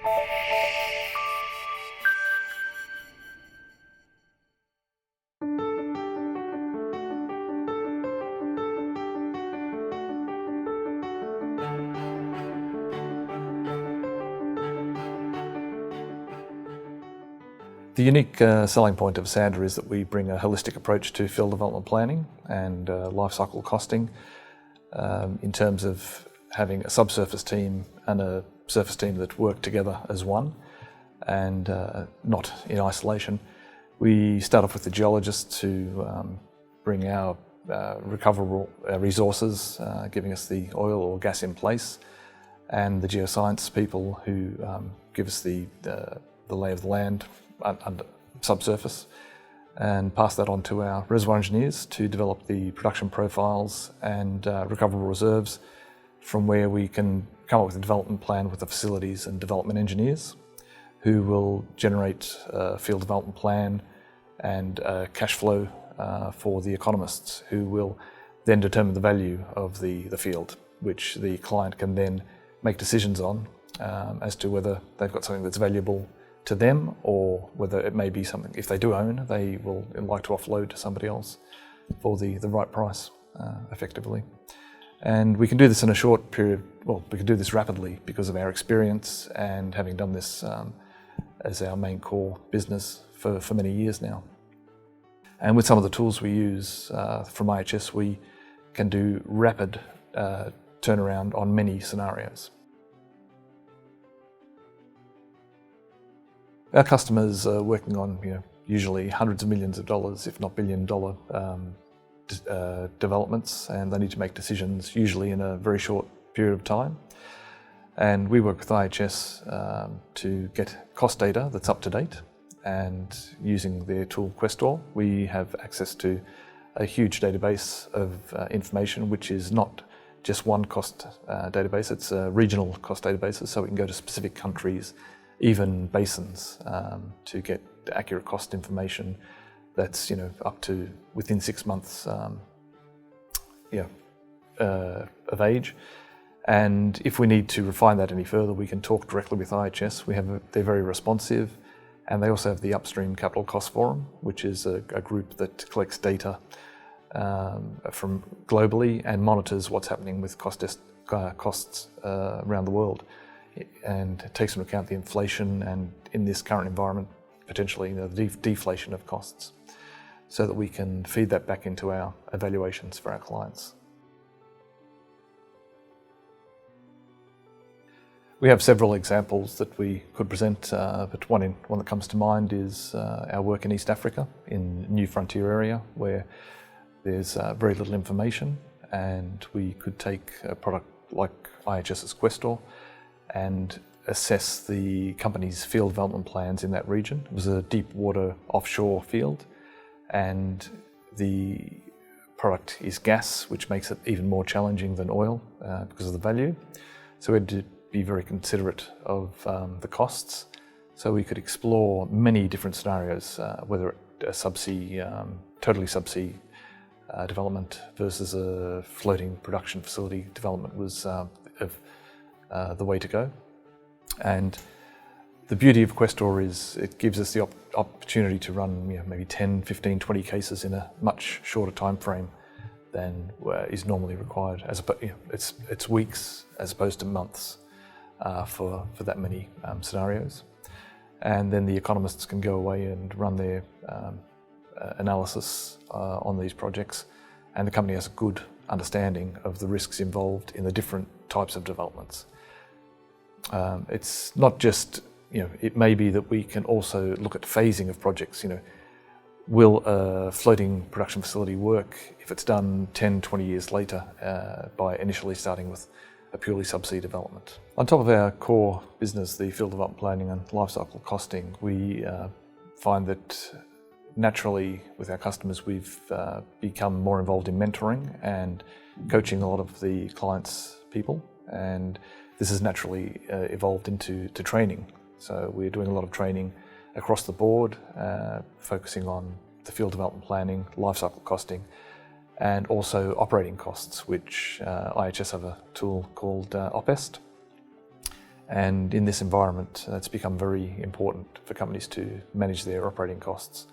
The unique selling point of Esanda is that we bring a holistic approach to field development planning and life cycle costing in terms of having a subsurface team and a surface team that work together as one and not in isolation. We start off with the geologists who bring our recoverable resources, giving us the oil or gas in place, and the geoscience people who give us the lay of the land under subsurface, and pass that on to our reservoir engineers to develop the production profiles and recoverable reserves, from where we can come up with a development plan with the facilities and development engineers who will generate a field development plan and cash flow for the economists, who will then determine the value of the field, which the client can then make decisions on as to whether they've got something that's valuable to them, or whether it may be something, if they do own, they will like to offload to somebody else for the right price, effectively. And we can do this in a short period. Well, we can do this rapidly because of our experience and having done this as our main core business for many years now. And with some of the tools we use from IHS, we can do rapid turnaround on many scenarios. Our customers are working on, usually hundreds of millions of dollars, if not billion-dollar developments, and they need to make decisions usually in a very short period of time. And we work with IHS to get cost data that's up to date, and using their tool Questor, we have access to a huge database of information, which is not just one cost database, it's a regional cost databases, so we can go to specific countries, even basins, to get accurate cost information that's up to within 6 months of age. And if we need to refine that any further, we can talk directly with IHS. They're very responsive, and they also have the Upstream Capital Cost Forum, which is a group that collects data from globally and monitors what's happening with costs around the world, and takes into account the inflation and, in this current environment, potentially the deflation of costs, so that we can feed that back into our evaluations for our clients. We have several examples that we could present, but one that comes to mind is our work in East Africa, in New Frontier area, where there's very little information, and we could take a product like IHS's Questor and assess the company's field development plans in that region. It was a deep water offshore field, and the product is gas, which makes it even more challenging than oil because of the value. So we had to be very considerate of the costs. So we could explore many different scenarios, whether a subsea, totally subsea development versus a floating production facility development was the way to go. And the beauty of Questor is it gives us the opportunity to run maybe 10, 15, 20 cases in a much shorter time frame than is normally required. It's weeks as opposed to months for that many scenarios. And then the economists can go away and run their analysis on these projects, and the company has a good understanding of the risks involved in the different types of developments. It's not just, it may be that we can also look at phasing of projects. Will a floating production facility work if it's done 10, 20 years later by initially starting with a purely subsea development? On top of our core business, the field development planning and lifecycle costing, we find that naturally with our customers we've become more involved in mentoring and coaching a lot of the clients' people, and this has naturally evolved into training. So we're doing a lot of training across the board, focusing on the field development planning, lifecycle costing, and also operating costs, which IHS have a tool called upstream. And in this environment, it's become very important for companies to manage their operating costs.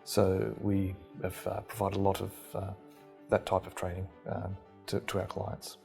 So we have provided a lot of that type of training to our clients.